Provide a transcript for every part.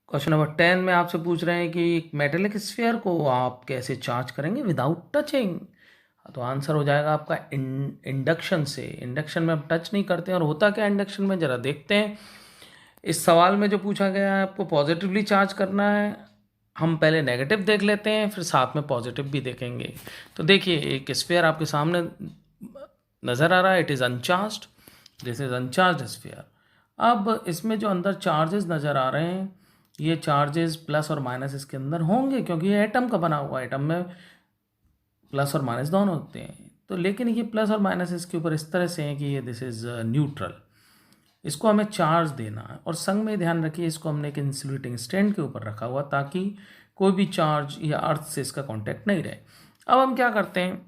Question number 10 में आपसे पूछ रहे हैं कि एक मेटेलिक स्फीयर को आप कैसे चार्ज करेंगे विदाउट टचिंग। तो आंसर हो जाएगा आपका इंडक्शन से। इंडक्शन में हम टच नहीं करते हैं। और होता क्या इंडक्शन में, ज़रा देखते हैं। इस सवाल में जो पूछा गया है आपको पॉजिटिवली चार्ज करना है। हम पहले नेगेटिव देख लेते हैं, फिर साथ में पॉजिटिव भी देखेंगे। तो देखिए, एक स्फीयर आपके सामने नज़र आ रहा है। It is uncharged, this is uncharged sphere. अब इसमें जो अंदर चार्जेस नज़र आ रहे हैं, ये चार्जेस प्लस और माइनस इसके अंदर होंगे, क्योंकि ये एटम का बना हुआ है। एटम में प्लस और माइनस दोनों होते हैं। तो लेकिन ये प्लस और माइनस इसके ऊपर इस तरह से हैं कि ये दिस इज़ न्यूट्रल। इसको हमें चार्ज देना है। और संग में ध्यान रखिए, इसको हमने एक इंसुलेटिंग स्टैंड के ऊपर रखा हुआ, ताकि कोई भी चार्ज या अर्थ से इसका कांटेक्ट नहीं रहे। अब हम क्या करते हैं,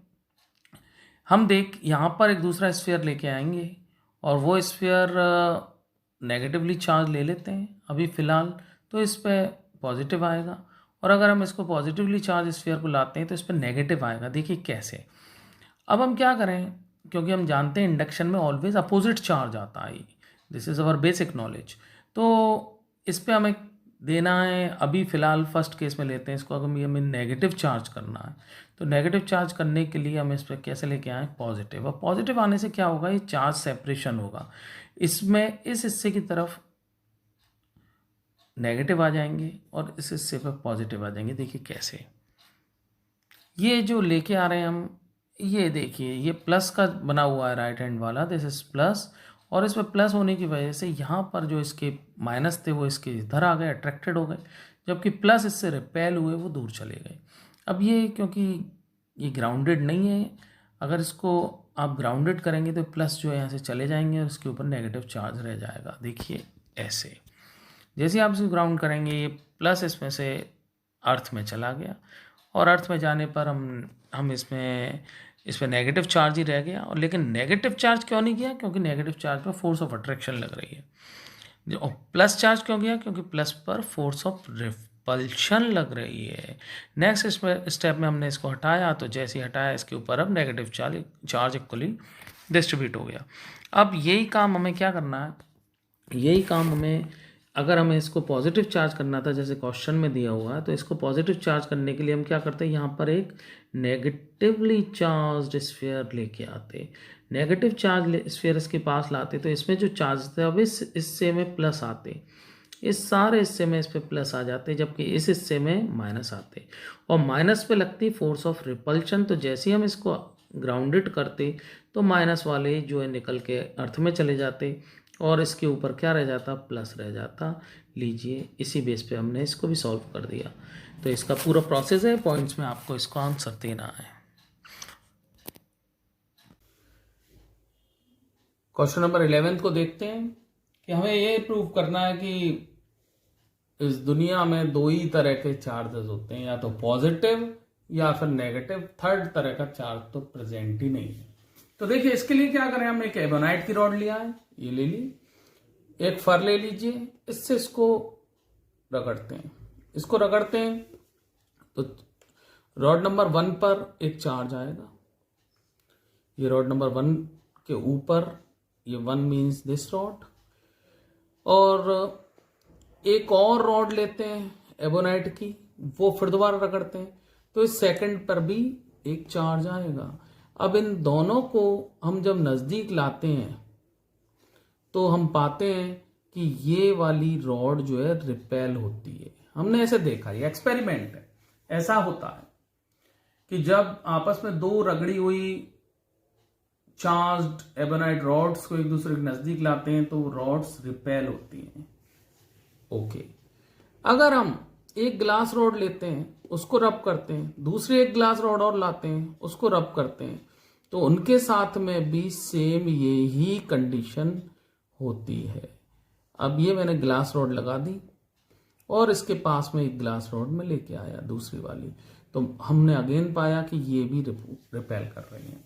हम यहाँ पर एक दूसरा स्फीयर लेके आएंगे, और वो स्फीयर नेगेटिवली चार्ज ले लेते हैं अभी फ़िलहाल। तो इस पर पॉजिटिव आएगा। और अगर हम इसको पॉजिटिवली चार्ज स्फीयर को लाते हैं तो इस पर नेगेटिव आएगा। देखिए कैसे। अब हम क्या करें, क्योंकि हम जानते हैं इंडक्शन में ऑलवेज अपोजिट चार्ज आता है। This is our basic knowledge. तो इस पे हमें देना है, अभी फ़िलहाल फर्स्ट केस में लेते हैं इसको। अगर हमें नेगेटिव चार्ज करना है, तो नेगेटिव चार्ज करने के लिए हम इस पर कैसे लेके आए, पॉजिटिव। और पॉजिटिव आने से क्या होगा, ये चार्ज सेपरेशन होगा। इसमें इस हिस्से की तरफ नेगेटिव आ जाएंगे और इस हिस्से पर पॉजिटिव आ जाएंगे। देखिए कैसे। ये जो लेके आ रहे हैं हम, ये देखिए, ये प्लस का बना हुआ है राइट हैंड वाला, दिस इज प्लस। और इसमें प्लस होने की वजह से यहाँ पर जो इसके माइनस थे वो इसके इधर आ गए, अट्रैक्टेड हो गए। जबकि प्लस इससे रिपेल हुए, वो दूर चले गए। अब ये क्योंकि ये ग्राउंडेड नहीं है, अगर इसको आप ग्राउंडेड करेंगे तो प्लस जो है यहाँ से चले जाएंगे और इसके ऊपर नेगेटिव चार्ज रह जाएगा। देखिए ऐसे। जैसे आप इसको ग्राउंड करेंगे, ये प्लस इसमें से अर्थ में चला गया, और अर्थ में जाने पर हम इसमें नेगेटिव चार्ज ही रह गया। और लेकिन नेगेटिव चार्ज क्यों नहीं किया, क्योंकि नेगेटिव चार्ज पर फोर्स ऑफ अट्रैक्शन लग रही है। और प्लस चार्ज क्यों गया, क्योंकि प्लस पर फोर्स ऑफ रिपल्शन लग रही है। नेक्स्ट स्टेप में हमने इसको हटाया, तो जैसे ही हटाया इसके ऊपर अब नेगेटिव चार्ज इक्वली डिस्ट्रीब्यूट हो गया। अब यही काम हमें क्या करना है, यही काम हमें, अगर हमें इसको पॉजिटिव चार्ज करना था जैसे क्वेश्चन में दिया हुआ है, तो इसको पॉजिटिव चार्ज करने के लिए हम क्या करते हैं, यहाँ पर एक नेगेटिवली चार्ज्ड स्फीयर लेके आते। नेगेटिव चार्ज स्फीयर इसके पास लाते, तो इसमें जो चार्ज थे अब इस हिस्से में प्लस आते, इस सारे हिस्से में इस पे प्लस आ जाते, जबकि इस हिस्से में माइनस आते। और माइनस पे लगती फोर्स ऑफ रिपल्शन। तो जैसे ही हम इसको ग्राउंडेड करते, तो माइनस वाले जो है निकल के अर्थ में चले जाते, और इसके ऊपर क्या रह जाता, प्लस रह जाता। लीजिए, इसी बेस पे हमने इसको भी सॉल्व कर दिया। तो इसका पूरा प्रोसेस है, पॉइंट्स में आपको इसको आंसर देना है। क्वेश्चन नंबर 11 को देखते हैं कि हमें ये प्रूव करना है कि इस दुनिया में दो ही तरह के चार्जेस होते हैं, या तो पॉजिटिव या फिर नेगेटिव। थर्ड तरह का चार्ज तो प्रेजेंट ही नहीं है। तो देखिए, इसके लिए क्या करें, हमने एक एबोनाइट की रॉड लिया है, ये ले ली। एक फर ले लीजिए, इससे इसको रगड़ते हैं। इसको रगड़ते हैं तो रॉड नंबर 1 पर एक चार्ज आएगा। ये रॉड नंबर 1 के ऊपर, ये 1 मीन्स दिस रॉड। और एक और रॉड लेते हैं एबोनाइट की, वो फिर दोबारा रगड़ते हैं, तो इस सेकंड पर भी एक चार्ज आएगा। अब इन दोनों को हम जब नजदीक लाते हैं, तो हम पाते हैं कि ये वाली रॉड जो है रिपेल होती है। हमने ऐसे देखा, ये एक्सपेरिमेंट है, ऐसा होता है कि जब आपस में दो रगड़ी हुई चार्ज्ड एबोनाइट रॉड्स को एक दूसरे के नजदीक लाते हैं, तो रॉड्स रिपेल होती हैं। ओके। अगर हम एक ग्लास रॉड लेते हैं, उसको रब करते हैं, दूसरे एक ग्लास रॉड और लाते हैं, उसको रब करते हैं, तो उनके साथ में भी सेम यही कंडीशन होती है। अब ये मैंने ग्लास रॉड लगा दी और इसके पास में एक ग्लास रॉड में लेके आया दूसरी वाली, तो हमने अगेन पाया कि ये भी रिपेल कर रही हैं।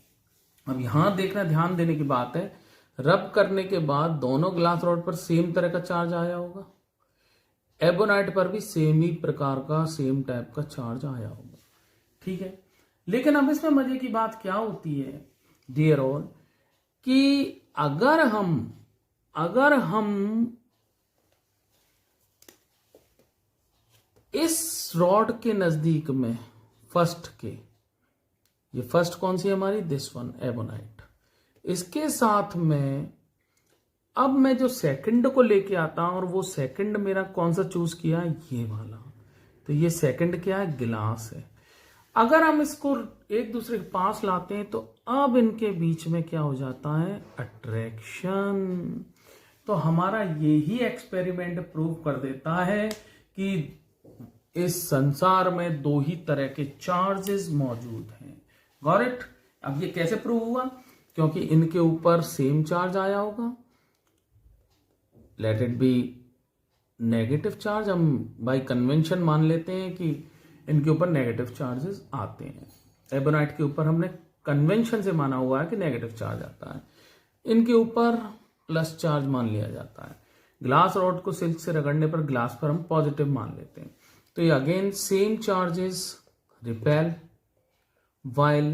अब यहां देखना, ध्यान देने की बात है, रब करने के बाद दोनों ग्लास रॉड पर सेम तरह का चार्ज आया होगा, एबोनाइट पर भी सेम ही प्रकार का, सेम टाइप का चार्ज आया होगा। ठीक है। लेकिन अब इसमें मजे की बात क्या होती है डियर ऑल, कि अगर हम इस रॉड के नजदीक में फर्स्ट के, ये फर्स्ट कौन सी है हमारी, दिस वन एबोनाइट, इसके साथ में अब मैं जो सेकंड को लेके आता हूं और वो सेकंड मेरा कौन सा चूज किया, ये वाला, तो ये सेकंड क्या है, गिलास है। अगर हम इसको एक दूसरे के पास लाते हैं तो अब इनके बीच में क्या हो जाता है, अट्रैक्शन। तो हमारा यही एक्सपेरिमेंट प्रूव कर देता है कि इस संसार में दो ही तरह के चार्जेस मौजूद हैं। Got it? अब ये कैसे प्रूव हुआ, क्योंकि इनके ऊपर सेम चार्ज आया होगा, let it be negative charge, हम बाय कन्वेंशन मान लेते हैं कि इनके ऊपर नेगेटिव चार्जेस आते हैं। एबोनाइट के ऊपर हमने कन्वेंशन से माना हुआ है कि नेगेटिव चार्ज आता है, इनके ऊपर प्लस चार्ज मान लिया जाता है। ग्लास रॉड को सिल्क से रगड़ने पर ग्लास पर हम पॉजिटिव मान लेते हैं। तो ये again same charges repel while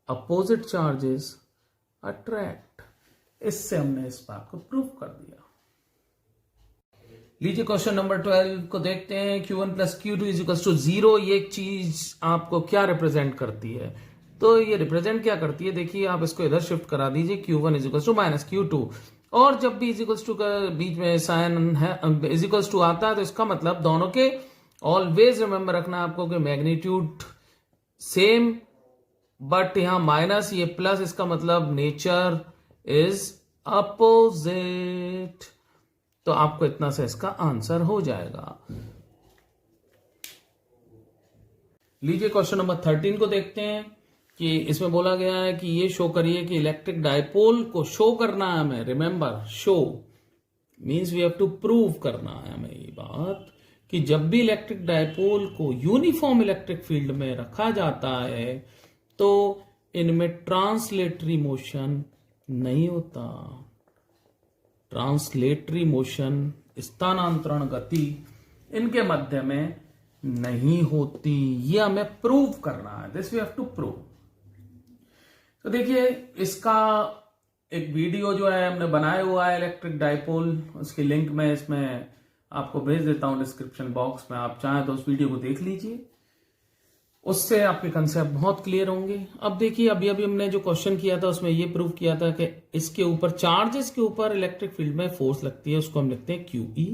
opposite charges attract। इससे हमने इस बात को प्रूव कर दिया। लीजिए क्वेश्चन नंबर 12 को देखते हैं। Q1 plus Q2 is equal to 0, ये एक चीज आपको क्या रिप्रेजेंट करती है, तो ये रिप्रेजेंट क्या करती है, देखिए आप इसको इधर शिफ्ट करा दीजिए, Q1 is equal to minus Q2, और जब भी इज इक्वल टू का बीच में साइन है, इज इक्वल टू आता है, तो इसका मतलब दोनों के ऑलवेज रिमेंबर रखना आपको कि मैग्नीट्यूड सेम, बट यहां माइनस, ये प्लस, इसका मतलब नेचर इज अपोजिट। तो आपको इतना से इसका आंसर हो जाएगा। लीजिए क्वेश्चन नंबर 13 को देखते हैं कि इसमें बोला गया है कि ये शो करिए कि इलेक्ट्रिक डायपोल को शो करना है हमें, remember show means we have to prove करना है हमें ये बात कि जब भी इलेक्ट्रिक डायपोल को यूनिफॉर्म इलेक्ट्रिक फील्ड में रखा जाता है तो इनमें ट्रांसलेटरी मोशन नहीं होता। ट्रांसलेटरी मोशन, स्थानांतरण गति इनके मध्य में नहीं होती, ये हमें प्रूव करना है। This we have to prove. तो देखिए इसका एक वीडियो जो है हमने बनाया हुआ है इलेक्ट्रिक डायपोल, उसकी लिंक मैं इसमें आपको भेज देता हूं डिस्क्रिप्शन बॉक्स में, आप चाहें तो उस वीडियो को देख लीजिए, उससे आपके कंसेप्ट बहुत क्लियर होंगे। अब देखिए अभी अभी हमने जो क्वेश्चन किया था उसमें ये प्रूव किया था कि इसके ऊपर चार्जेस के ऊपर इलेक्ट्रिक फील्ड में फोर्स लगती है, उसको हम लिखते हैं QE।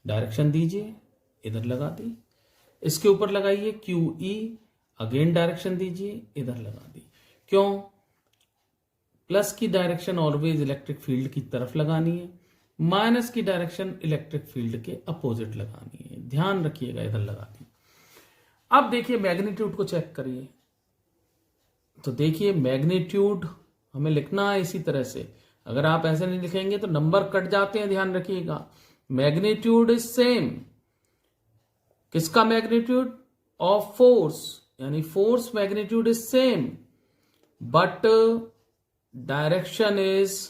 डायरेक्शन दीजिए, इधर लगा दी, इसके ऊपर लगाइए QE, अगेन डायरेक्शन दीजिए, इधर लगा दी। क्यों? प्लस की डायरेक्शन ऑलवेज इलेक्ट्रिक फील्ड की तरफ लगानी है, माइनस की डायरेक्शन इलेक्ट्रिक फील्ड के अपोजिट लगानी है। ध्यान रखिएगा, इधर लगा दी। अब देखिए मैग्नीट्यूड को चेक करिए, तो देखिए मैग्नीट्यूड हमें लिखना है इसी तरह से, अगर आप ऐसे नहीं लिखेंगे तो नंबर कट जाते हैं, ध्यान रखिएगा। मैग्नीट्यूड इज सेम, किसका मैग्नीट्यूड? ऑफ फोर्स, यानी force magnitude is same, but direction is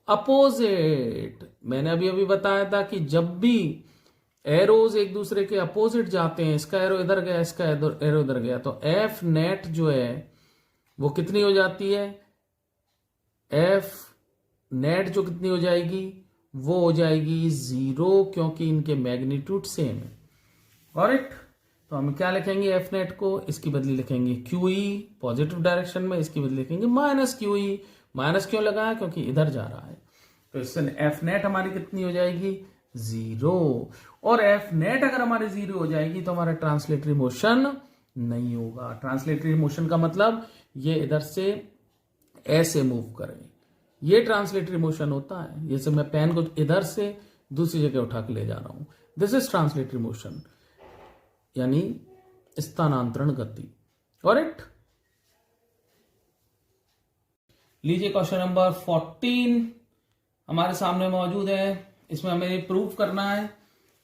opposite. मैंने अभी अभी बताया था कि जब भी एरोज एक दूसरे के अपोजिट जाते हैं, इसका एरो इधर गया, इसका एरो इधर गया, तो एफ नेट जो है वो कितनी हो जाती है? एफ नेट जो कितनी हो जाएगी? वो हो जाएगी 0, क्योंकि इनके मैग्नीट्यूड सेम है। करेक्ट? तो हम क्या लिखेंगे एफ नेट को? इसकी बदली लिखेंगे QE पॉजिटिव डायरेक्शन में, इसकी बदली लिखेंगे माइनस QE। माइनस क्यों लगा है? क्योंकि इधर जा रहा है, तो इससे एफ नेट हमारी कितनी हो जाएगी? 0। और एफ नेट अगर हमारी 0 हो जाएगी तो हमारा ट्रांसलेटरी मोशन नहीं होगा। ट्रांसलेटरी मोशन का मतलब ये इधर से ऐसे मूव करें, ये ट्रांसलेटरी मोशन होता है। जैसे मैं पेन को इधर से दूसरी जगह उठा के ले जा रहा हूं, दिस इज ट्रांसलेटरी मोशन, यानी स्थानांतरण गति। करेक्ट? लीजिए क्वेश्चन नंबर 14 हमारे सामने मौजूद है। इसमें हमें प्रूव करना है,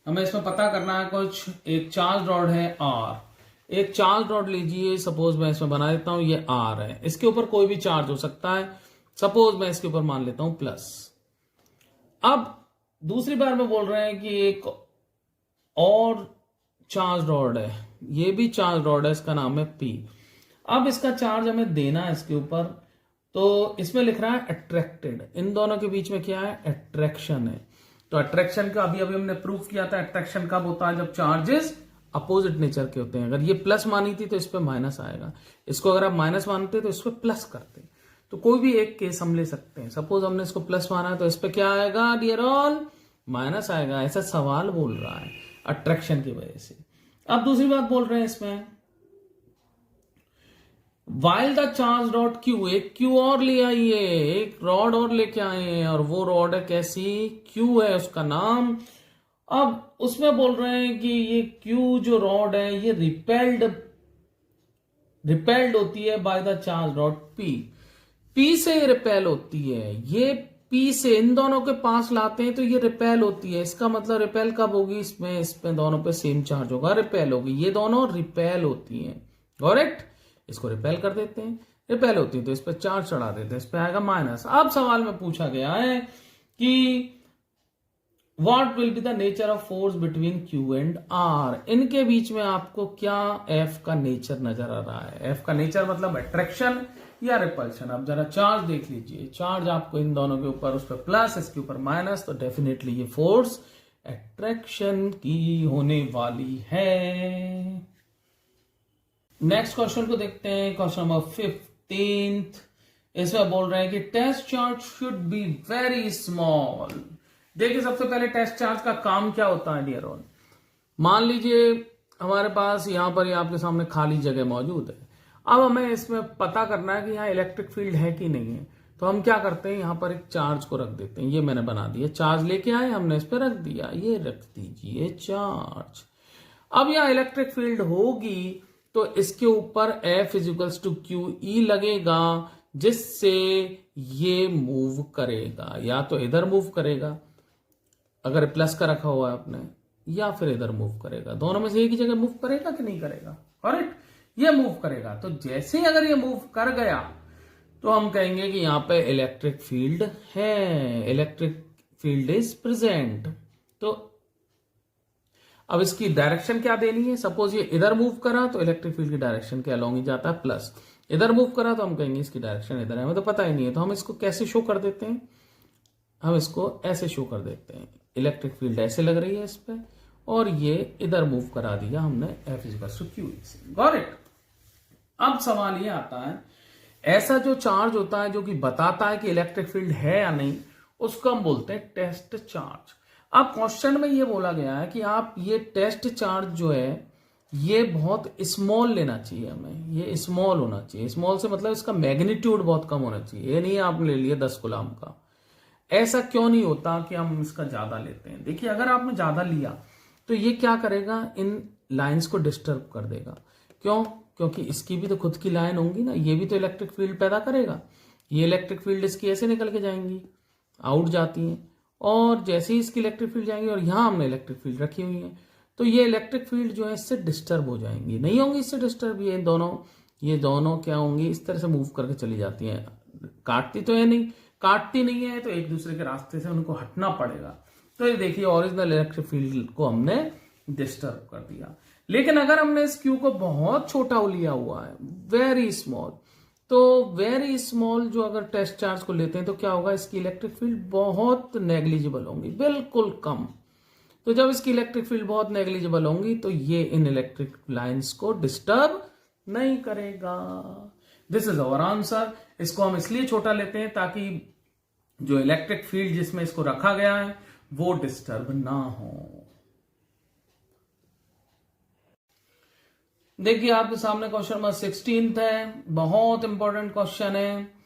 हमें इसमें पता करना है कुछ। एक चार्ज रॉड है R, एक चार्ज रॉड लीजिए, सपोज मैं इसमें बना देता हूं, ये R है, इसके ऊपर कोई भी चार्ज हो सकता है, सपोज मैं इसके ऊपर मान लेता हूं प्लस। अब दूसरी बार में बोल रहे हैं कि एक और चार्ज रॉड है, ये भी चार्ज रॉड है, इसका नाम है P। अब इसका चार्ज हमें देना है इसके ऊपर, तो इसमें लिख रहा है अट्रैक्टेड। इन दोनों के बीच में क्या है? अट्रैक्शन है। तो अट्रैक्शन का अभी अभी हमने प्रूफ किया था, अट्रैक्शन कब होता है, जब चार्जेस अपोजिट नेचर के होते हैं। अगर ये प्लस मानी थी तो इस पे माइनस आएगा, इसको अगर आप माइनस मानते तो इस पे प्लस करते। तो कोई भी एक केस हम ले सकते हैं। सपोज हमने इसको प्लस माना है तो इस पे क्या आएगा डियर ऑल, माइनस आएगा। ऐसा सवाल बोल रहा है अट्रैक्शन की वजह से। अब दूसरी बात बोल रहे हैं इसमें, while the charge dot Q, एक क्यू और ले आइए, एक रॉड और लेके आए हैं, और वो रॉड है कैसी, क्यू है उसका नाम। अब उसमें बोल रहे हैं कि ये क्यू जो रॉड है ये रिपेल्ड होती है by the charge dot P, P से रिपेल होती है। ये पी से इन दोनों के पास लाते हैं तो ये रिपेल होती है। इसका मतलब रिपेल कब होगी, इसमें दोनों पे सेम चार्ज होगा, रिपेल होगी। ये दोनों रिपेल होती हैं, करेक्ट। इसको रिपेल कर देते हैं, रिपेल होती है तो इस पर चार्ज चढ़ा देते हैं, इस पे आएगा माइनस। अब सवाल में पूछा गया है कि what will be the nature of force between Q and R, इनके बीच में आपको क्या एफ का नेचर नजर आ रहा है। एफ का नेचर मतलब अट्रैक्शन या रिपल्शन। अब जरा चार्ज देख लीजिए, चार्ज आपको इन दोनों के ऊपर, उस पर प्लस, इसके ऊपर माइनस, तो डेफिनेटली ये फोर्स अट्रैक्शन की होने वाली है। नेक्स्ट क्वेश्चन को देखते हैं, क्वेश्चन नंबर 15। इसमें बोल रहे हैं कि test charge should be very small. देखिए सबसे पहले टेस्ट चार्ज का काम क्या होता है डियर ऑल। मान लीजिए हमारे पास यहां पर आपके सामने खाली जगह मौजूद है। अब हमें इसमें पता करना है कि यहाँ इलेक्ट्रिक फील्ड है कि नहीं है। तो हम क्या करते हैं, यहां पर एक चार्ज को रख देते हैं। ये मैंने बना दिया, चार्ज लेके आए हमने, इस पर रख दिया, ये रख दीजिए चार्ज। अब यहाँ इलेक्ट्रिक फील्ड होगी तो इसके ऊपर F equals to Q E लगेगा, जिससे ये मूव करेगा। या तो इधर मूव करेगा अगर प्लस का रखा हुआ है आपने, या फिर इधर मूव करेगा। दोनों में से एक ही जगह मूव करेगा कि नहीं करेगा, करेक्ट। ये मूव करेगा। तो जैसे ही अगर ये मूव कर गया तो हम कहेंगे कि यहां पे इलेक्ट्रिक फील्ड है, इलेक्ट्रिक फील्ड इज प्रेजेंट। तो अब इसकी डायरेक्शन क्या देनी है। सपोज ये इधर मूव करा तो इलेक्ट्रिक फील्ड की डायरेक्शन के अलॉन्ग ही जाता है प्लस, इधर मूव करा तो हम कहेंगे इसकी डायरेक्शन इधर है। हमें तो पता ही नहीं है, तो हम इसको कैसे शो कर देते हैं, हम इसको ऐसे शो कर देते हैं। इलेक्ट्रिक फील्ड ऐसे लग रही है इस पे, और ये इधर मूव करा दिया हमने F equals to Q. Got it. अब सवाल ये आता है, ऐसा जो चार्ज होता है जो कि बताता है कि इलेक्ट्रिक फील्ड है या नहीं, उसको हम बोलते हैं टेस्ट चार्ज। अब क्वेश्चन में ये बोला गया है कि आप ये टेस्ट चार्ज जो है ये बहुत स्मॉल लेना चाहिए हमें, ये स्मॉल होना चाहिए। स्मॉल से मतलब इसका मैग्नीट्यूड बहुत कम होना चाहिए। ये नहीं आपने ले लिया 10 कूलम का। ऐसा क्यों नहीं होता कि हम इसका ज्यादा लेते हैं। देखिए अगर आपने ज्यादा लिया तो ये क्या करेगा, इन लाइंस को डिस्टर्ब कर देगा। क्यों, क्योंकि इसकी भी तो खुद की लाइन होंगी ना, ये भी तो इलेक्ट्रिक फील्ड पैदा करेगा। ये इलेक्ट्रिक फील्ड इसकी ऐसे निकल के जाएंगी, आउट जाती हैं, और जैसे ही इसकी इलेक्ट्रिक फील्ड जाएंगी, और यहां हमने इलेक्ट्रिक फील्ड रखी हुई है, तो ये इलेक्ट्रिक फील्ड जो है इससे डिस्टर्ब हो जाएंगी। नहीं होंगी इससे डिस्टर्ब, ये दोनों क्या होंगी, इस तरह से मूव करके चली जाती हैं। काटती तो है नहीं, काटती नहीं है तो एक दूसरे के रास्ते से उनको हटना पड़ेगा। तो ये देखिए ओरिजिनल इलेक्ट्रिक फील्ड को हमने डिस्टर्ब कर दिया। लेकिन अगर हमने इस क्यू को बहुत छोटा लिया हुआ है, वेरी स्मॉल, तो वेरी स्मॉल जो अगर टेस्ट चार्ज को लेते हैं तो क्या होगा, इसकी इलेक्ट्रिक फील्ड बहुत नेग्लिजिबल होंगी, बिल्कुल कम। तो जब इसकी इलेक्ट्रिक फील्ड बहुत नेग्लिजिबल होंगी तो ये इन इलेक्ट्रिक लाइंस को डिस्टर्ब नहीं करेगा। This is our answer. इसको हम इसलिए छोटा लेते हैं ताकि जो इलेक्ट्रिक फील्ड जिसमें इसको रखा गया है वो डिस्टर्ब ना हो। देखिए आपके सामने क्वेश्चन नंबर 16 है, बहुत इंपॉर्टेंट क्वेश्चन है।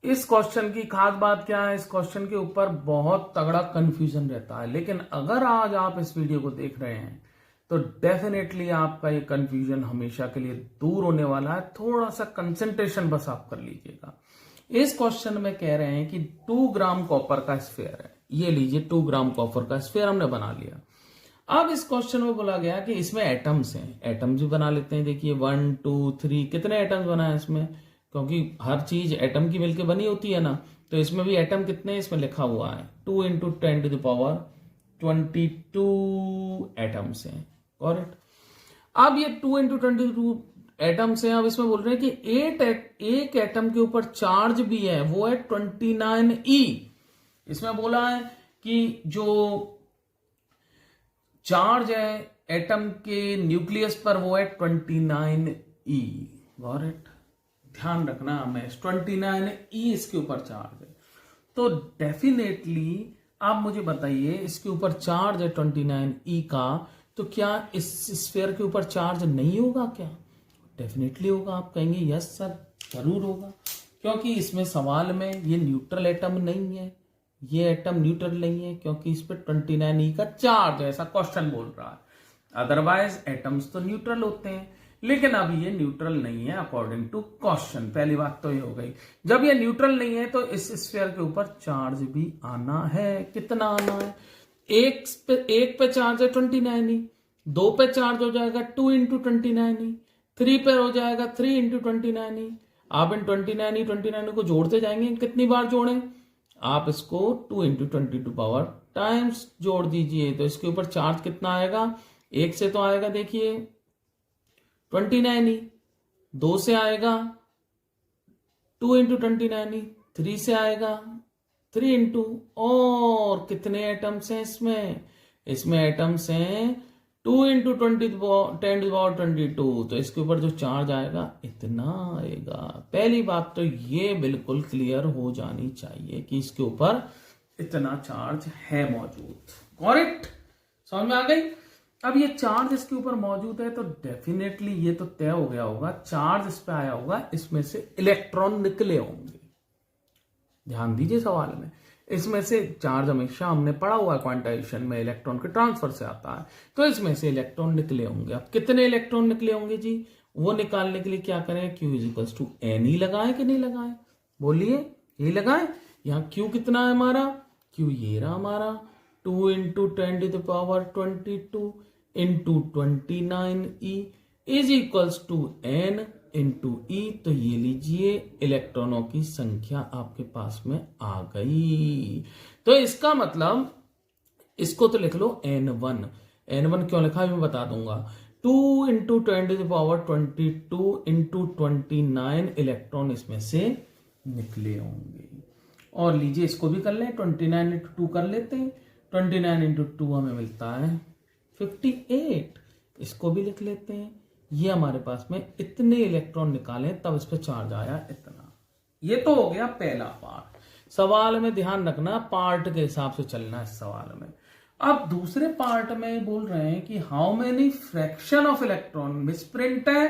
इस क्वेश्चन की खास बात क्या है, इस क्वेश्चन के ऊपर बहुत तगड़ा कंफ्यूजन रहता है, लेकिन अगर आज आप इस वीडियो को देख रहे हैं तो डेफिनेटली आपका ये कंफ्यूजन हमेशा के लिए दूर होने वाला है। थोड़ा सा कंसंट्रेशन बस आप कर लीजिएगा। इस क्वेश्चन में कह रहे हैं कि 2 ग्राम कॉपर का स्फीयर है। ये लीजिए 2 ग्राम कॉपर का स्फीयर हमने बना लिया। अब इस क्वेश्चन में बोला गया कि इसमें एटम्स हैं, एटम्स भी बना लेते हैं। देखिए 1 2 3 कितने एटम्स बनाए इसमें, क्योंकि हर चीज एटम की मिलकर बनी होती है ना, तो इसमें भी एटम कितने, इसमें लिखा हुआ है 2 × 10⁻22 एटम्स हैं, करेक्ट। अब ये 2 × 22 एटम्स हैं। अब इसमें बोल रहे हैं कि एक एटम के ऊपर चार्ज भी है, वो है 29e। इसमें बोला है कि जो चार्ज है एटम के न्यूक्लियस पर वो है 29e। Got it? ध्यान रखना हमें 29e इसके ऊपर चार्ज है। तो डेफिनेटली आप मुझे बताइए इसके ऊपर चार्ज है 29e का, तो क्या इस स्फीयर के ऊपर चार्ज नहीं होगा क्या? डेफिनेटली होगा। आप कहेंगे यस सर जरूर होगा, क्योंकि इसमें सवाल में ये न्यूट्रल एटम नहीं है, ये एटम न्यूट्रल नहीं है, क्योंकि इस पर 29e का चार्ज है, ऐसा क्वेश्चन बोल रहा है। अदरवाइज एटम्स तो न्यूट्रल होते हैं, लेकिन अब ये न्यूट्रल नहीं है अकॉर्डिंग टू क्वेश्चन। पहली बात तो ये हो गई। जब ये न्यूट्रल नहीं है तो इस स्फीयर के ऊपर चार्ज भी आना है। कितना आना है? एक पे चार्ज है 29e, 2 पे चार्ज हो जाएगा 2 इंटू 29e, 3 पे हो जाएगा 3 इंटू 29e। आप इन 29e को जोड़ते जाएंगे। कितनी बार जोड़ें? आप इसको 2 इंटू 22 पावर टाइम्स जोड़ दीजिए, तो इसके ऊपर चार्ज कितना आएगा? 1 से तो आएगा देखिए 29e, 2 से आएगा 2 इंटू 29e, 3 से आएगा 3 इंटू, और कितने एटम्स हैं इसमें? इसमें एटम्स हैं 2 इंटू 10^22, तो इसके ऊपर जो चार्ज आएगा इतना आएगा। पहली बात तो ये बिल्कुल क्लियर हो जानी चाहिए कि इसके ऊपर इतना चार्ज है मौजूद। करेक्ट? समझ में आ गई? अब ये चार्ज इसके ऊपर मौजूद है तो डेफिनेटली ये तो तय हो गया होगा, चार्ज इस पे आया होगा, इसमें से इलेक्ट्रॉन निकले होंगे। ध्यान दीजिए सवाल में, इसमें से चार्ज हमेशा हमने पढ़ा हुआ है क्वांटाइजेशन में, इलेक्ट्रॉन के ट्रांसफर से आता है, तो इसमें से इलेक्ट्रॉन निकले होंगे। अब कितने इलेक्ट्रॉन निकले होंगे जी, वो निकालने के लिए क्या करें? Q इजिकल्स टू एन ही लगाएं कि नहीं लगाएं? बोलिए, यही लगाएं। यहाँ Q कितना है हमारा? Q ये रहा हमारा 2 into 10^22 into 29e is equals to n into e. तो ये लीजिए इलेक्ट्रॉनों की संख्या आपके पास में आ गई। तो इसका मतलब इसको तो लिख लो n1। n1 क्यों लिखा है मैं बता दूंगा। 2 इंटू 10^22 इंटू 29 इलेक्ट्रॉन इसमें से निकले होंगे। और लीजिए इसको भी कर लें, 29 इंटू 2 कर लेते हैं। 29 इंटू 2 हमें मिलता है 58। इसको भी लिख लेते हैं। ये हमारे पास में इतने इलेक्ट्रॉन निकाले तब इस पर चार्ज आया इतना। ये तो हो गया पहला पार्ट। सवाल में ध्यान रखना, पार्ट के हिसाब से चलना इस सवाल में। अब दूसरे पार्ट में बोल रहे हैं कि how many fraction of electron, misprint है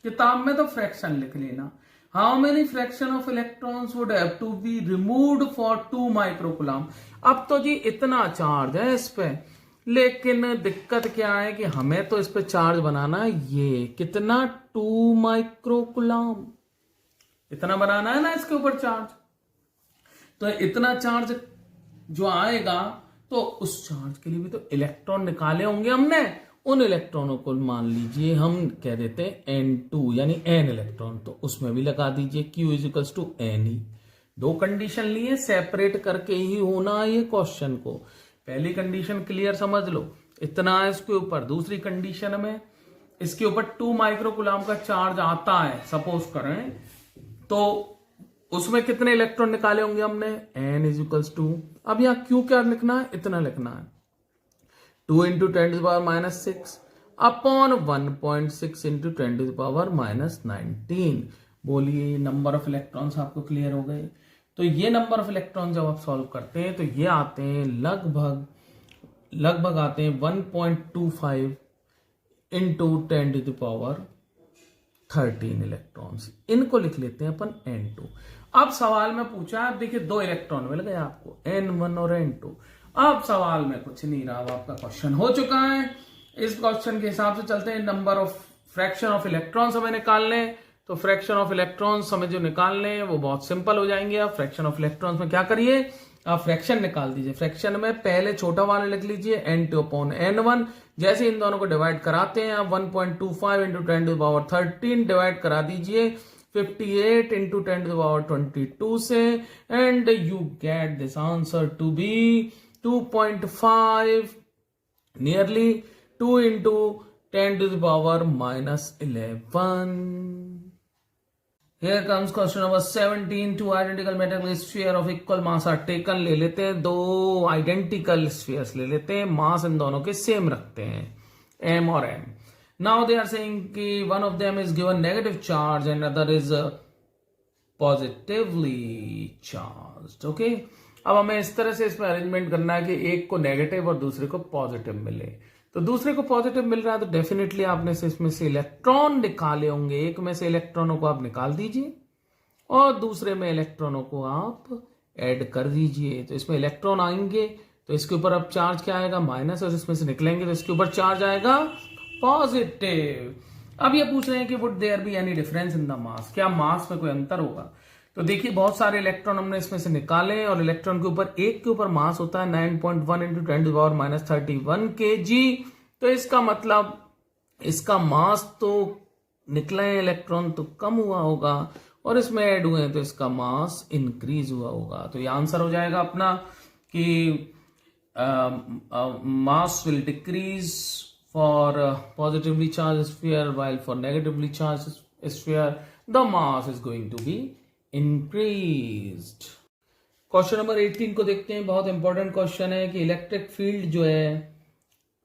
किताब में तो फ्रैक्शन लिख लेना। How many fraction of electrons would have to be removed for 2 microcoulomb. अब तो जी इतना चार्ज है इस पे, लेकिन दिक्कत क्या है कि हमें तो इस पे चार्ज बनाना है, ये कितना 2 माइक्रोकूलम इतना बनाना है ना इसके ऊपर चार्ज। तो इतना चार्ज जो आएगा तो उस चार्ज के लिए भी तो इलेक्ट्रॉन निकाले होंगे हमने। उन इलेक्ट्रॉनों को मान लीजिए हम कह देते हैं n2 यानी n इलेक्ट्रॉन, तो उसमें भी लगा दीजिए Q इजिकल्स टू n ही। 2 कंडीशन लिए, सेपरेट करके ही होना ये क्वेश्चन को। पहली कंडीशन क्लियर समझ लो, इतना है इसके ऊपर। दूसरी कंडीशन में इसके ऊपर 2 माइक्रोकूलम का चार्ज आता है सपोज करें, तो उसमें कितने इलेक्ट्रॉन निकाले होंगे हमने? n इजिकल्स टू, अब यहाँ Q क्या लिखना है? इतना लिखना है 2 इंटू 10⁻⁻6 अपॉन 1.6 इंटू 10⁻⁻19। बोलिए नंबर ऑफ इलेक्ट्रॉन्स आपको क्लियर हो गए। तो ये नंबर ऑफ इलेक्ट्रॉन जब आप सॉल्व करते हैं तो ये आते हैं लगभग आते हैं 1.25 इंटू 10⁻13 इलेक्ट्रॉन्स। इनको लिख लेते हैं अपन n2। अब सवाल में पूछा है, देखिए 2 इलेक्ट्रॉन मिल गए आपको, n1 और n2। अब सवाल में कुछ नहीं रहा, आपका क्वेश्चन हो चुका है। इस क्वेश्चन के हिसाब से चलते हैं। Number of fraction of electrons हमें निकालने, तो फ्रैक्शन ऑफ इलेक्ट्रॉन्स हमें जो निकालने हैं वो बहुत सिंपल हो जाएंगे। आप फ्रैक्शन ऑफ इलेक्ट्रॉन्स में क्या करिए, आप फ्रैक्शन निकाल दीजिए। फ्रैक्शन में पहले छोटा वाला लिख लीजिए n2 अपॉन n1। जैसे इन दोनों को डिवाइड कराते हैं आप 1.25 इंटू 10⁻13 डिवाइड करा दीजिए 58 इंटू 10⁻22 से, and you get this answer to be 2.5, nearly 2 into 10⁻11। Here comes question number 17. Two identical metal sphere of equal mass are taken. ले लेते हैं दो identical spheres ले लेते हैं, मास इन दोनों के सेम रखते हैं m और n. Now they are saying कि one of them is given negative charge and other is positively charged. Okay. अब हमें इस तरह से इसमें अरेंजमेंट करना है कि एक को नेगेटिव और दूसरे को पॉजिटिव मिले. तो दूसरे को पॉजिटिव मिल रहा है तो डेफिनेटली आपने से इसमें से इलेक्ट्रॉन निकाले होंगे. एक में से इलेक्ट्रॉनों को आप निकाल दीजिए और दूसरे में इलेक्ट्रॉनों को आप ऐड कर दीजिए. तो इसमें इलेक्ट्रॉन आएंगे तो इसके ऊपर अब चार्ज क्या आएगा, माइनस, और इसमें से निकलेंगे तो इसके ऊपर चार्ज आएगा पॉजिटिव. अब ये पूछ रहे हैं कि would there be any difference in the mass, क्या मास में कोई अंतर होगा. तो देखिए बहुत सारे इलेक्ट्रॉन हमने इसमें से निकाले और इलेक्ट्रॉन के ऊपर एक के ऊपर मास होता है 9.1 इंटू 10⁻³ kg. तो इसका मतलब इसका मास तो निकला है, इलेक्ट्रॉन तो कम हुआ होगा और इसमें ऐड हुए हैं तो इसका मास इंक्रीज हुआ होगा. तो ये आंसर हो जाएगा अपना कि mass will decrease for positively charged sphere while for negatively charged sphere the mass is going to be increased. Question number 18 को देखते हैं. बहुत इंपॉर्टेंट क्वेश्चन है कि इलेक्ट्रिक फील्ड जो है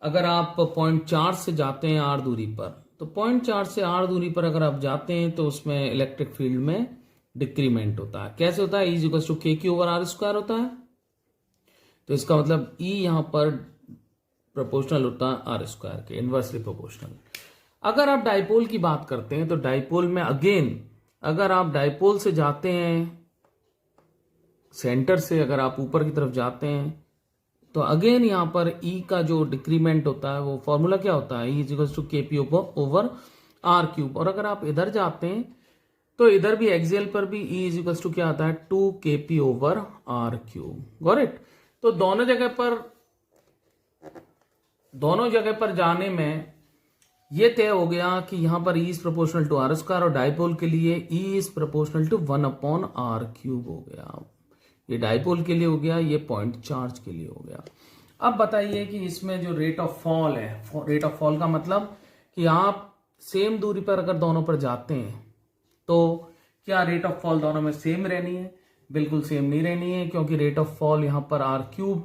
अगर आप पॉइंट चार्ज से जाते हैं r दूरी पर, तो पॉइंट चार्ज से r दूरी पर अगर आप जाते हैं तो उसमें इलेक्ट्रिक फील्ड में डिक्रीमेंट होता है. कैसे होता है, E = kq/r² होता है. तो इसका मतलब E यहां पर प्रोपोर्शनल होता है r² के, इनवर्सली प्रोपोर्शनल. अगर आप डाइपोल की बात करते हैं तो डाइपोल में अगेन अगर आप डाइपोल से जाते हैं, सेंटर से अगर आप ऊपर की तरफ जाते हैं तो अगेन यहां पर E का जो डिक्रीमेंट होता है वो फॉर्मूला क्या होता है, E = kp/r³. और अगर आप इधर जाते हैं तो इधर भी एक्सियल पर भी E = क्या आता है, 2kp/r³. Got it. तो दोनों जगह पर जाने में ये तय हो गया कि यहां पर E is proportional to r² और डाइपोल के लिए E is proportional to 1/r³ हो गया. ये डाइपोल के लिए हो गया, ये पॉइंट चार्ज के लिए हो गया. अब बताइए कि इसमें जो रेट ऑफ फॉल है, रेट ऑफ फॉल का मतलब कि आप सेम दूरी पर अगर दोनों पर जाते हैं तो क्या रेट ऑफ फॉल दोनों में सेम रहनी है. बिल्कुल सेम नहीं रहनी है, क्योंकि रेट ऑफ फॉल यहां पर r³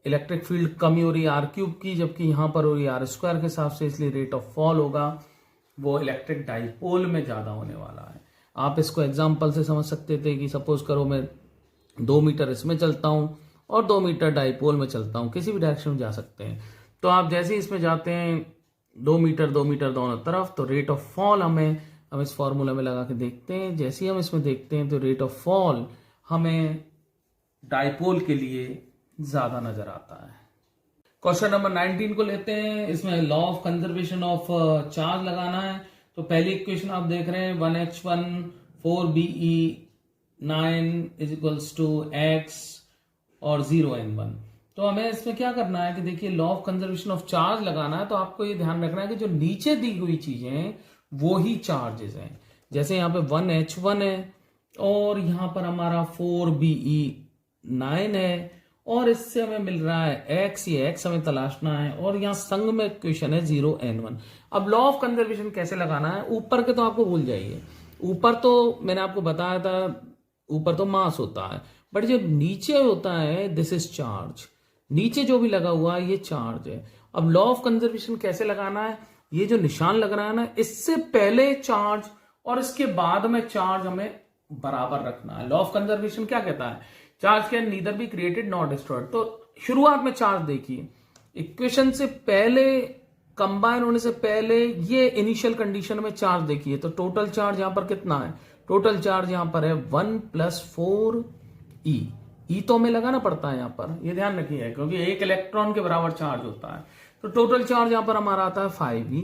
इलेक्ट्रिक फील्ड कमी हो रही है r³ की, जबकि यहां पर हो रही है r² के हिसाब से, इसलिए रेट ऑफ फॉल होगा वो इलेक्ट्रिक डाइपोल में ज्यादा होने वाला है. आप इसको एग्जांपल से समझ सकते थे कि सपोज करो मैं 2 मीटर इसमें चलता हूं और 2 मीटर डाइपोल में चलता हूं, किसी भी डायरेक्शन में जा सकते हैं. तो आप जैसे ही इसमें जाते हैं 2 मीटर दोनों तरफ, तो रेट ऑफ फॉल हम इस फॉर्मूला में लगा के देखते हैं. जैसे ही हम इसमें देखते हैं तो रेट ऑफ फॉल हमें डाइपोल के लिए ज्यादा नजर आता है. क्वेश्चन नंबर 19 को लेते हैं. इसमें law of conservation of charge लगाना है. तो पहली इक्वेशन आप देख रहे हैं 1h1 4be9 = x और 0n1. तो हमें इसमें क्या करना है कि देखिए law of conservation of charge लगाना है. तो आपको ये ध्यान रखना है कि जो नीचे दी हुई चीजें हैं वो ही चार्जेस हैं. जैसे यहाँ पे 1h1 है और यहां पर हमारा 4be9 है और इससे हमें मिल रहा है x. ये x हमें तलाशना है और यहां संग में इक्वेशन है 0n1. अब लॉ ऑफ कंजर्वेशन कैसे लगाना है, ऊपर के तो आपको भूल जाइए. ऊपर तो मैंने आपको बताया था, ऊपर तो मास होता है, बट जो नीचे होता है दिस इज चार्ज. नीचे जो भी लगा हुआ है ये चार्ज है. अब लॉ ऑफ कंजर्वेशन कैसे लगाना है, ये जो निशान लग रहा है ना, इससे पहले चार्ज और इसके बाद में चार्ज हमें बराबर रखना है. लॉ ऑफ कंजर्वेशन क्या कहता है, charge can neither be created not destroyed. तो शुरुआत में चार्ज देखिए, इक्वेशन से पहले कंबाइन होने से पहले ये इनिशियल कंडीशन में चार्ज देखिए. तो टोटल चार्ज यहां पर कितना है, टोटल चार्ज यहां पर है 1 + 4e. ई तो हमें लगाना पड़ता है यहां पर, ये ध्यान रखिए, क्योंकि एक इलेक्ट्रॉन के बराबर चार्ज होता है. तो टोटल चार्ज यहां पर हमारा आता है 5e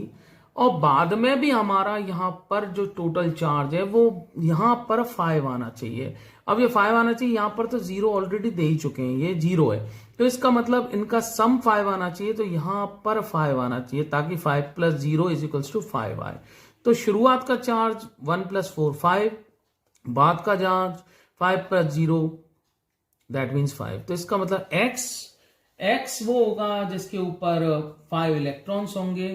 और बाद में भी हमारा यहां पर जो टोटल चार्ज है वो यहां पर 5 आना चाहिए. अब ये 5 आना चाहिए, यहां पर तो 0 ऑलरेडी दे ही चुके हैं, ये 0 है. तो इसका मतलब इनका सम 5 आना चाहिए, तो यहां पर 5 आना चाहिए ताकि 5 + 0 = 5 आए. तो शुरुआत का चार्ज 1 + 4 5, बाद का चार्ज 5 + 0 दैट मीन्स 5. तो इसका मतलब x वो होगा जिसके ऊपर 5 इलेक्ट्रॉन्स होंगे.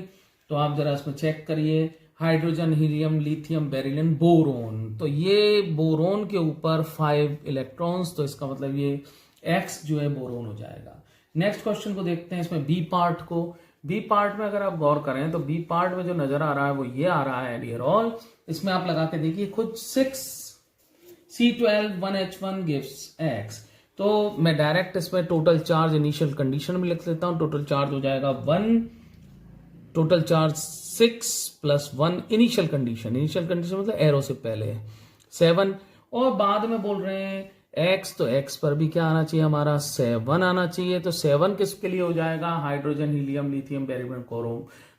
तो आप जरा इसमें चेक करिए, hydrogen, helium, lithium, beryllium, boron. तो ये बोरोन के ऊपर 5 इलेक्ट्रॉन्स, तो इसका मतलब ये X जो है बोरोन हो जाएगा। नेक्स्ट क्वेश्चन को देखते हैं, इसमें बी पार्ट को। बी पार्ट में अगर आप गौर करें तो बी पार्ट में जो नजर आ रहा है वो ये आ रहा है डियर ऑल। इसमें आप लगा के देखिए खुद 6C12 1H1 गिव्स X। तो मैं डायरेक्ट इसमें टोटल चार्ज इनिशियल कंडीशन में लिख लेता हूं। टोटल चार्ज हो जाएगा 1, total charge 6 plus 1 initial condition मतलब एरो से पहले 7, और बाद में बोल रहे हैं X, तो X पर भी क्या आना चाहिए हमारा 7 आना चाहिए। तो 7 किसके लिए हो जाएगा? Hydrogen, helium, lithium, beryllium,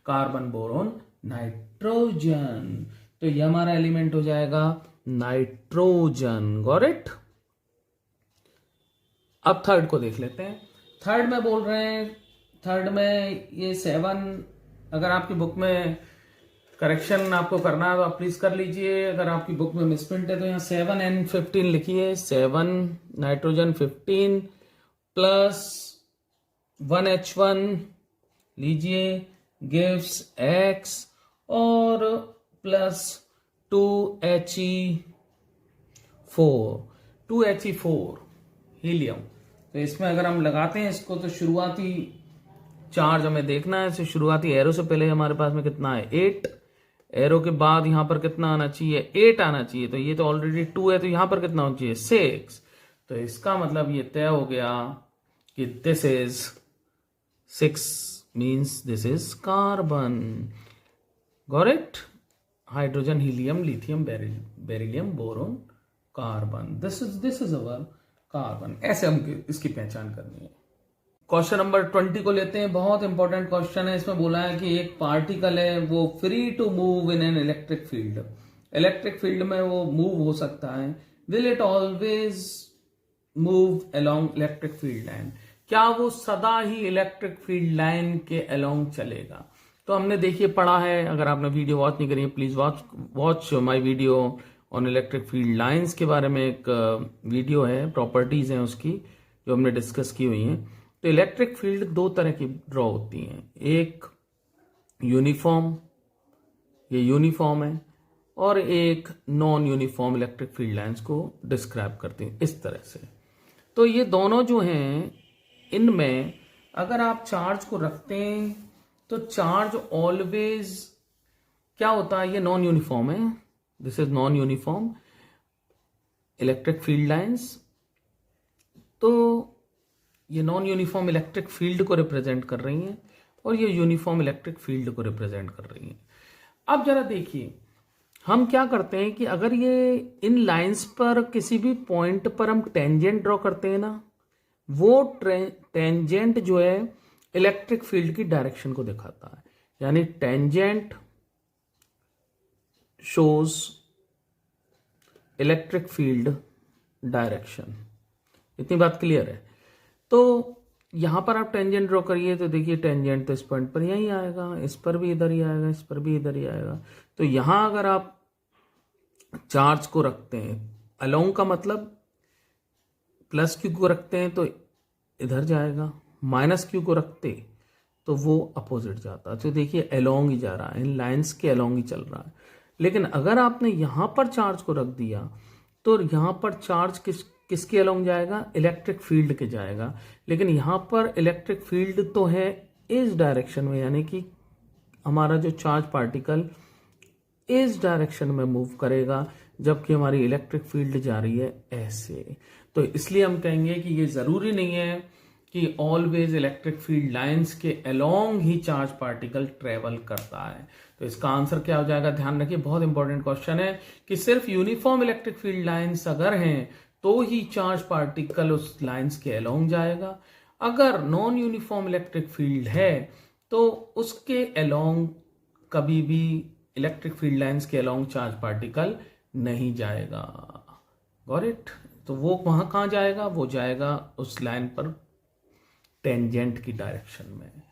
carbon, boron, nitrogen. तो ये हमारा एलिमेंट हो जाएगा नाइट्रोजन। Got it. अब थर्ड को देख लेते हैं। थर्ड में बोल रहे हैं, थर्ड में ये 7, अगर आपकी बुक में करेक्शन आपको करना है तो आप प्लीज कर लीजिए। अगर आपकी बुक में मिसप्रिंट है तो यहाँ 7N15 लिखिए। 7 नाइट्रोजन 15 प्लस 1H1 लीजिए गिव्स X, और प्लस 2He4 हीलियम। तो इसमें अगर हम लगाते हैं इसको तो शुरुआती चार्ज हमें देखना है। इसे शुरुआती एरो से पहले हमारे पास में कितना है 8, एरो के बाद यहां पर कितना आना चाहिए 8 आना चाहिए। तो ये तो ऑलरेडी 2 है, तो यहां पर कितना होना चाहिए 6। तो इसका मतलब ये तय हो गया कि this is 6 means this is carbon. Got it. Hydrogen, helium, lithium, beryllium, boron, carbon, this is our carbon. ऐसे हम इसकी पहचान करनी है। क्वेश्चन नंबर 20 को लेते हैं। बहुत इंपॉर्टेंट क्वेश्चन है। इसमें बोला है कि एक पार्टिकल है वो free to move in an electric field. Electric field में वो मूव हो सकता है। Will it always move along electric field line? क्या वो सदा ही इलेक्ट्रिक फील्ड लाइन के अलोंग चलेगा? तो हमने देखिए पढ़ा है, अगर आपने वीडियो वॉच नहीं करी है please watch my video on electric field lines के बारे में एक वीडियो है, प्रॉपर्टीज हैं उसकी जो हमने डिस्कस की हुई हैं। तो इलेक्ट्रिक फील्ड दो तरह की ड्रॉ होती हैं, एक यूनिफॉर्म, ये यूनिफॉर्म है, और एक non uniform electric field lines को डिस्क्राइब करती हैं इस तरह से। तो ये दोनों जो हैं इनमें अगर आप चार्ज को रखते हैं तो चार्ज ऑलवेज क्या होता है, ये नॉन यूनिफॉर्म है, this is non uniform electric field lines. तो ये नॉन यूनिफॉर्म इलेक्ट्रिक फील्ड को रिप्रेजेंट कर रही हैं और ये यूनिफॉर्म इलेक्ट्रिक फील्ड को रिप्रेजेंट कर रही हैं। अब जरा देखिए हम क्या करते हैं कि अगर ये इन लाइंस पर किसी भी पॉइंट पर हम टेंजेंट ड्रॉ करते हैं ना, वो टेंजेंट जो है इलेक्ट्रिक फील्ड की डायरेक्शन को दिखाता है। यानी tangent shows electric field direction. इतनी बात क्लियर है? तो यहां पर आप टेंजेंट ड्रॉ करिए तो देखिए टेंजेंट तो इस पॉइंट पर यहीं आएगा, इस पर भी इधर ही आएगा, इस पर भी इधर ही आएगा। तो यहां अगर आप चार्ज को रखते हैं अलोंग का मतलब प्लस क्यू को रखते हैं तो इधर जाएगा, माइनस क्यू को रखते तो वो अपोजिट जाता। तो देखिए अलोंग ही जा रहा है, इन लाइंस के अलोंग ही चल रहा है। लेकिन अगर आपने यहां पर चार्ज को रख दिया तो यहां पर चार्ज किसके अलोंग जाएगा, इलेक्ट्रिक फील्ड के जाएगा। लेकिन यहां पर इलेक्ट्रिक फील्ड तो है इस डायरेक्शन में, यानी कि हमारा जो चार्ज पार्टिकल इस डायरेक्शन में मूव करेगा, जबकि हमारी इलेक्ट्रिक फील्ड जा रही है ऐसे। तो इसलिए हम कहेंगे कि ये जरूरी नहीं है कि ऑलवेज इलेक्ट्रिक फील्ड लाइंस के अलोंग ही चार्ज पार्टिकल ट्रेवल करता है। तो इसका आंसर क्या हो जाएगा, ध्यान रखिए, बहुत इंपॉर्टेंट क्वेश्चन है कि सिर्फ यूनिफॉर्म इलेक्ट्रिक फील्ड लाइंस अगर हैं तो ही चार्ज पार्टिकल उस लाइंस के अलोंग जाएगा। अगर नॉन यूनिफॉर्म इलेक्ट्रिक फील्ड है तो उसके अलोंग कभी भी इलेक्ट्रिक फील्ड लाइंस के अलोंग चार्ज पार्टिकल नहीं जाएगा। Got it? तो वो वहां कहां जाएगा, वो जाएगा उस लाइन पर टेंजेंट की डायरेक्शन में।